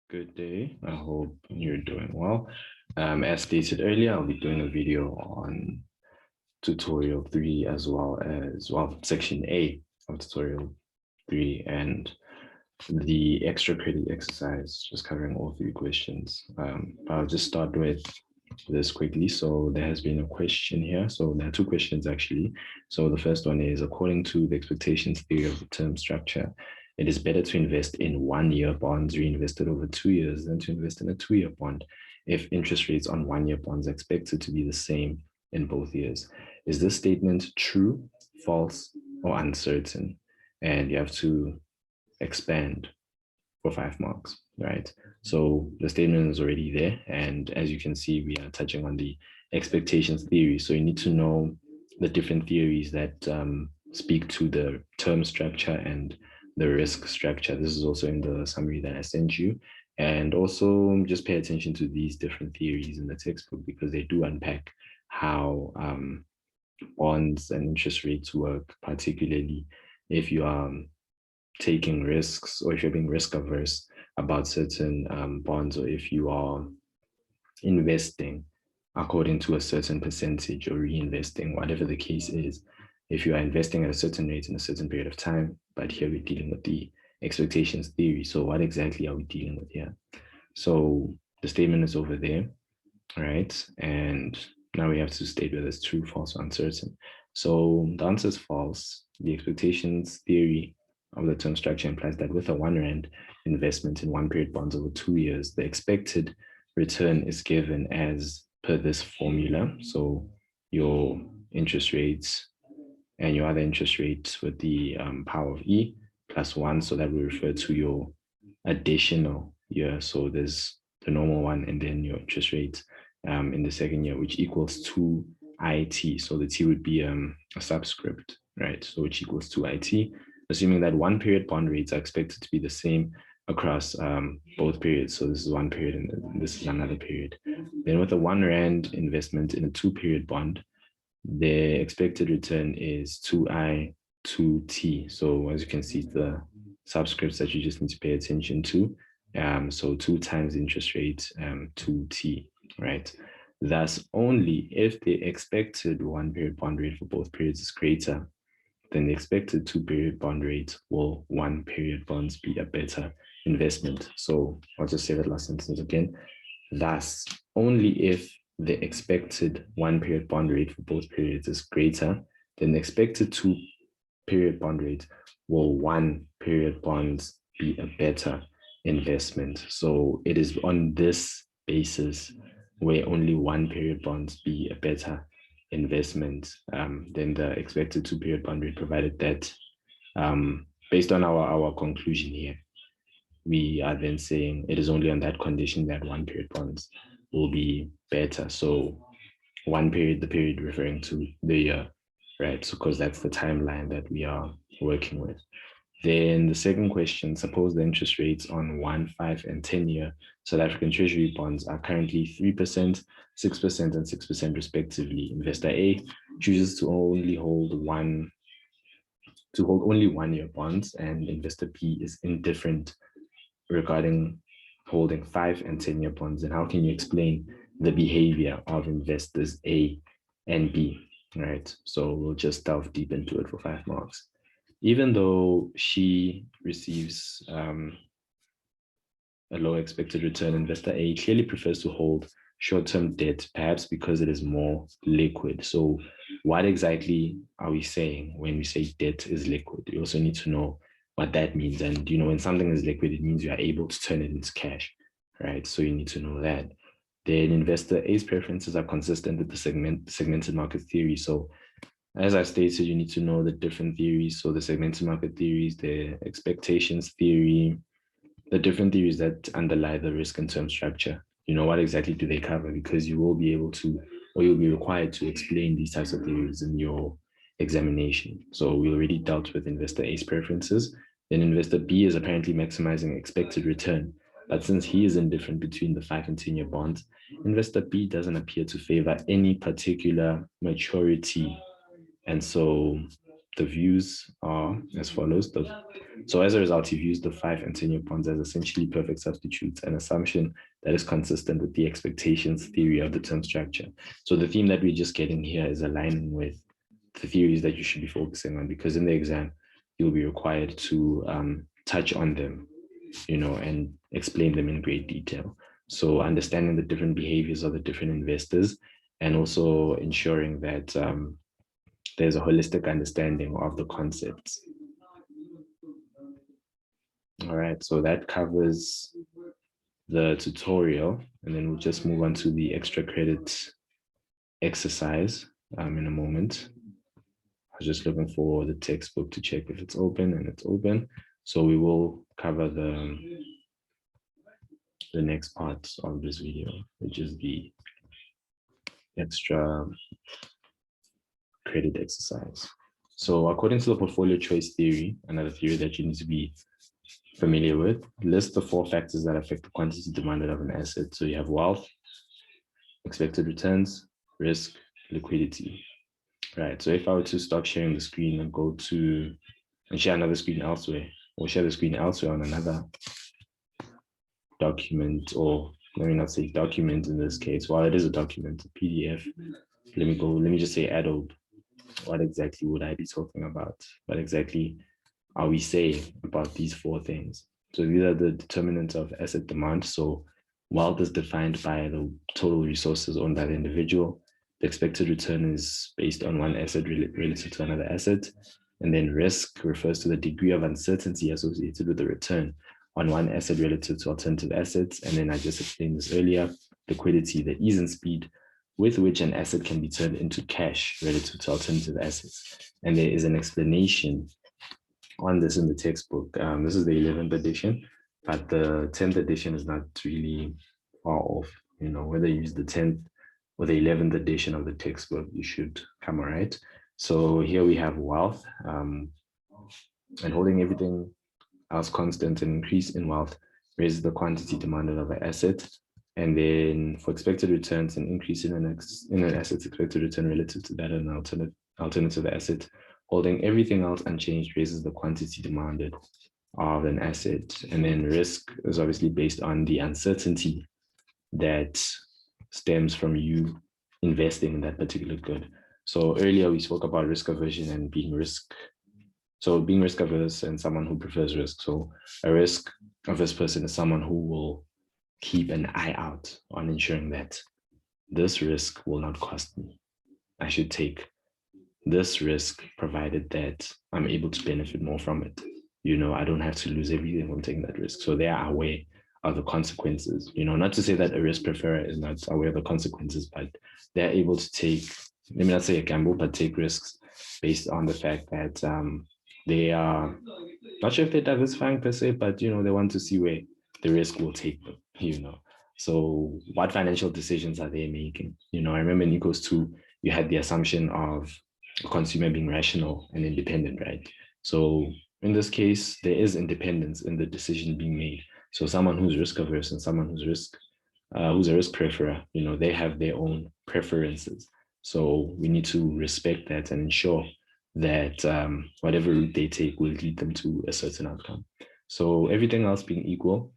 Good day. I hope you're doing well. As stated earlier, I'll be doing a video on tutorial 3 as well, section A of tutorial 3 and the extra credit exercise, just covering all 3 questions. I'll just start with this quickly. So there has been a question here. So there are 2 questions actually. So the first one is, according to the expectations theory of the term structure, it is better to invest in 1-year bonds reinvested over 2 years than to invest in a 2-year bond if interest rates on 1-year bonds are expected to be the same in both years. Is this statement true, false, or uncertain? And you have to expand for 5 marks, right? So the statement is already there. And as you can see, we are touching on the expectations theory. So you need to know the different theories that speak to the term structure and the risk structure. This is also in the summary that I sent you. And also just pay attention to these different theories in the textbook because they do unpack how bonds and interest rates work, particularly if you are taking risks or if you're being risk averse about certain bonds, or if you are investing according to a certain percentage or reinvesting, whatever the case is. If you are investing at a certain rate in a certain period of time, but here we're dealing with the expectations theory. So what exactly are we dealing with here? So the statement is over there, right? And now we have to state whether it's true, false, or uncertain. So the answer is false. The expectations theory of the term structure implies that with a R1 investment in 1-period bonds over 2 years, the expected return is given as per this formula. So your interest rates and your other interest rates with the power of E plus 1. So that will refer to your additional year. So there's the normal one and then your interest rate in the second year, which equals 2IT. So the T would be a subscript, right? So which equals 2IT, assuming that 1-period bond rates are expected to be the same across both periods. So this is 1 period and this is another period. Then with a R1 investment in a 2-period bond, the expected return is 2I, 2T. So as you can see, the subscripts that you just need to pay attention to. So 2 times interest rate, 2T, right? Thus, only if the expected 1-period bond rate for both periods is greater than the expected 2-period bond rate, will 1-period bonds be a better investment. So I'll just say that last sentence again. Thus, only if the expected 1-period bond rate for both periods is greater than the expected 2-period bond rate, will 1-period bonds be a better investment. So it is on this basis where only 1-period bonds be a better investment than the expected 2-period bond rate, provided that based on our conclusion here, we are then saying it is only on that condition that 1-period bonds will be better. So 1 period, the period referring to the year, right? So because that's the timeline that we are working with. Then the second question, suppose the interest rates on 1, 5, and 10-year South African Treasury bonds are currently 3%, 6%, and 6% respectively. Investor A chooses to only hold only 1-year bonds, and investor B is indifferent regarding holding 5 and 10-year bonds. And how can you explain the behavior of investors A and B, right? So we'll just delve deep into it for 5 marks. Even though she receives a low expected return, investor A clearly prefers to hold short-term debt, perhaps because it is more liquid. So what exactly are we saying when we say debt is liquid? You also need to know what that means. And when something is liquid, it means you are able to turn it into cash, right? So you need to know that. Then investor A's preferences are consistent with the segmented market theory. So as I stated, you need to know the different theories. So the segmented market theories, the expectations theory, the different theories that underlie the risk and term structure. What exactly do they cover? Because you will be able to, or you'll be required to explain these types of theories in your examination. So we already dealt with investor A's preferences. Then investor B is apparently maximizing expected return. But since he is indifferent between the 5 and 10-year bonds, investor B doesn't appear to favor any particular maturity. And so the views are as follows. So as a result, you've used the 5 and 10-year bonds as essentially perfect substitutes, an assumption that is consistent with the expectations theory of the term structure. So the theme that we're just getting here is aligning with the theories that you should be focusing on, because in the exam, you'll be required to touch on them, and explain them in great detail. So understanding the different behaviors of the different investors, and also ensuring that there's a holistic understanding of the concepts. All right, so that covers the tutorial, and then we'll just move on to the extra credit exercise in a moment. I was just looking for the textbook to check if it's open, and it's open. So we will cover the next part of this video, which is the extra credit exercise. So according to the portfolio choice theory, another theory that you need to be familiar with, list the 4 factors that affect the quantity demanded of an asset. So you have wealth, expected returns, risk, liquidity. Right, so if I were to stop sharing the screen and go to and share another screen elsewhere, or share the screen elsewhere on another document, or let me not say document in this case, while it is a document, a PDF, let me just say Adobe. What exactly would I be talking about? What exactly are we saying about these 4 things? So these are the determinants of asset demand. So wealth is defined by the total resources owned by the individual. The expected return is based on one asset relative to another asset. And then risk refers to the degree of uncertainty associated with the return on one asset relative to alternative assets. And then I just explained this earlier, liquidity, the ease and speed with which an asset can be turned into cash relative to alternative assets. And there is an explanation on this in the textbook. This is the 11th edition, but the 10th edition is not really far off. Whether you use the 10th or the 11th edition of the textbook, you should come all right. So here we have wealth, and holding everything else constant, an increase in wealth raises the quantity demanded of an asset. And then for expected returns, an increase in an asset's expected return relative to that of an alternative asset. Holding everything else unchanged raises the quantity demanded of an asset. And then risk is obviously based on the uncertainty that stems from you investing in that particular good. So earlier we spoke about risk aversion and being risk averse and someone who prefers risk. So a risk averse person is someone who will keep an eye out on ensuring that this risk will not cost me. I should take this risk provided that I'm able to benefit more from it. I don't have to lose everything from taking that risk. So they are aware of the consequences. Not to say that a risk preferer is not aware of the consequences, but they're able to take, let me not say a gamble, but take risks based on the fact that they are, not sure if they're diversifying per se, but they want to see where the risk will take them, So what financial decisions are they making? I remember in Ecos 2, you had the assumption of a consumer being rational and independent, right? So in this case, there is independence in the decision being made. So someone who's risk averse and someone who's a risk preferer, they have their own preferences. So we need to respect that and ensure that whatever route they take will lead them to a certain outcome. So everything else being equal,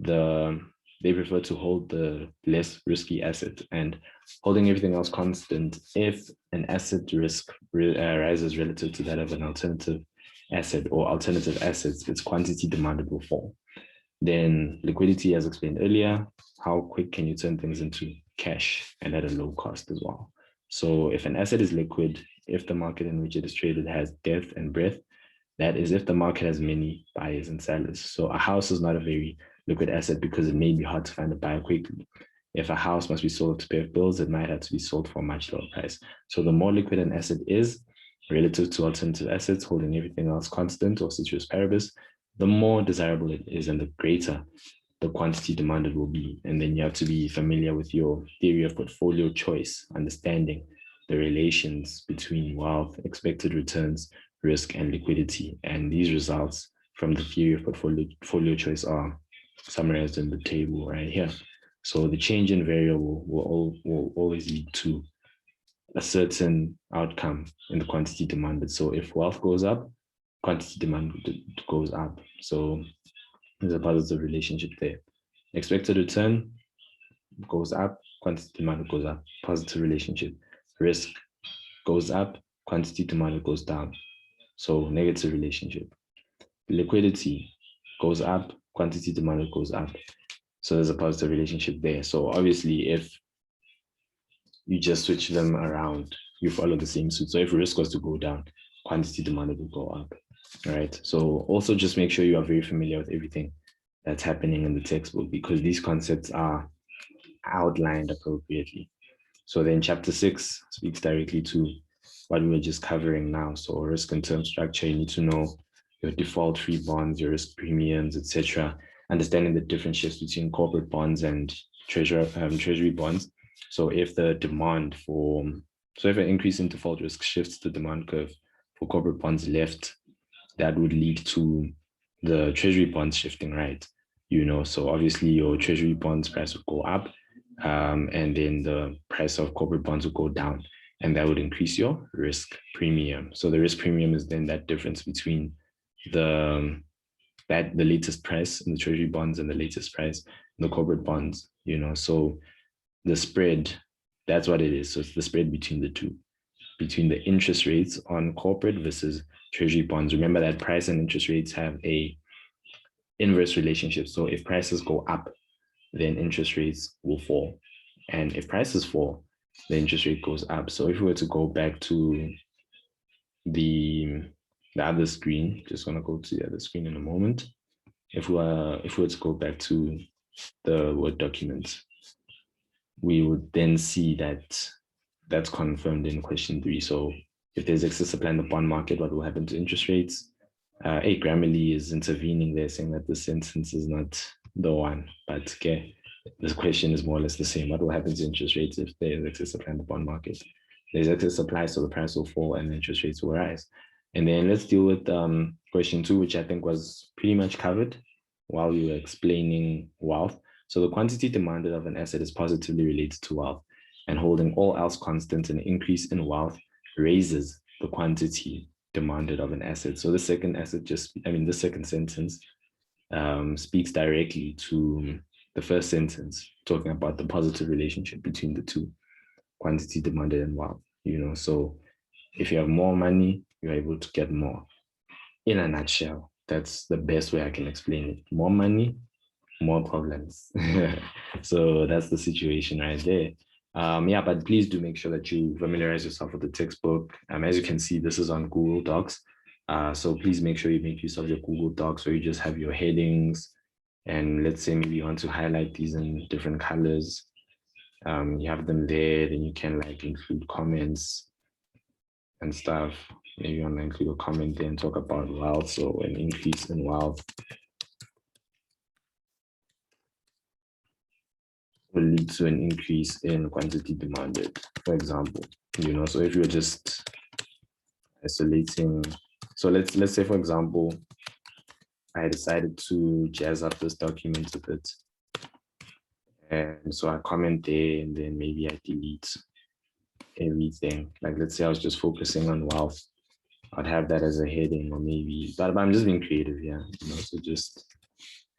they prefer to hold the less risky asset, and holding everything else constant, if an asset risk rises relative to that of an alternative asset or alternative assets, its quantity demanded will fall. Then liquidity, as explained earlier, how quick can you turn things into cash and at a low cost as well. So if an asset is liquid, if the market in which it is traded has depth and breadth, that is if the market has many buyers and sellers. So a house is not a very liquid asset because it may be hard to find a buyer quickly. If a house must be sold to pay bills, it might have to be sold for a much lower price. So the more liquid an asset is relative to alternative assets, holding everything else constant or ceteris paribus, the more desirable it is and the greater the quantity demanded will be. And then you have to be familiar with your theory of portfolio choice, understanding the relations between wealth, expected returns, risk, and liquidity. And these results from the theory of portfolio choice are summarized in the table right here. So the change in variable will always lead to a certain outcome in the quantity demanded. So if wealth goes up, quantity demand goes up. So there's a positive relationship there. Expected return goes up, quantity demand goes up, positive relationship. Risk goes up, quantity demand goes down. So negative relationship. Liquidity goes up, quantity demand goes up. So there's a positive relationship there. So obviously, if you just switch them around, you follow the same suit. So if risk was to go down, quantity demanded will go up. All right. So also just make sure you are very familiar with everything that's happening in the textbook, because these concepts are outlined appropriately. So then chapter 6 speaks directly to what we were just covering now. So risk and term structure, you need to know your default free bonds, your risk premiums, etc. Understanding the different shifts between corporate bonds and treasury bonds. So if the demand for, so if an increase in default risk shifts the demand curve for corporate bonds left, that would lead to the treasury bonds shifting right. So obviously your treasury bonds price would go up, and then the price of corporate bonds would go down, and that would increase your risk premium. So the risk premium is then that difference between the latest price in the treasury bonds and the latest price in the corporate bonds. So the spread, that's what it is. So it's the spread between the two, between the interest rates on corporate versus treasury bonds. Remember that price and interest rates have a inverse relationship. So if prices go up, then interest rates will fall. And if prices fall, the interest rate goes up. So if we were to go back to the other screen, just want to go to the other screen in a moment. If we were to go back to the Word document, we would then see that that's confirmed in question 3. So if there's excess supply in the bond market, what will happen to interest rates? Grammarly is intervening there, saying that the sentence is not the one, but okay, the question is more or less the same. What will happen to interest rates if there's excess supply in the bond market? There's excess supply, so the price will fall and interest rates will rise. And then let's deal with question 2, which I think was pretty much covered while we were explaining wealth. So the quantity demanded of an asset is positively related to wealth, and holding all else constant, an increase in wealth raises the quantity demanded of an asset. So the second sentence speaks directly to the first sentence, talking about the positive relationship between the two, quantity demanded and wealth. So if you have more money, you're able to get more. In a nutshell, that's the best way I can explain it. More money, more problems. So that's the situation right there. But please do make sure that you familiarize yourself with the textbook. As you can see, this is on Google Docs. So please make sure you make use of your Google Docs, where you just have your headings. And let's say maybe you want to highlight these in different colors. You have them there, then you can include comments and stuff. Maybe you want to include a comment there and talk about wealth. So an increase in wealth will lead to an increase in quantity demanded, for example. So if you're just isolating, so let's say, for example, I decided to jazz up this document a bit. And so I comment there, and then maybe I delete everything. Let's say I was just focusing on wealth. I'd have that as a heading, or maybe, but I'm just being creative, yeah. So just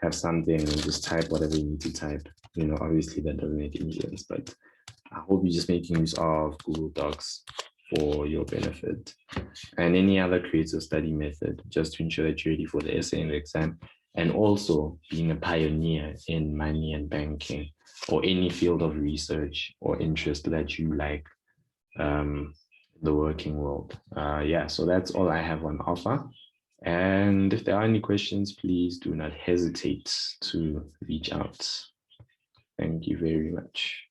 have something and just type whatever you need to type. Obviously that doesn't make any sense, but I hope you're just making use of Google Docs for your benefit, and any other creative study method, just to ensure that you're ready for the essay and the exam, and also being a pioneer in money and banking, or any field of research or interest that you like, the working world. So that's all I have on offer. And if there are any questions, please do not hesitate to reach out. Thank you very much.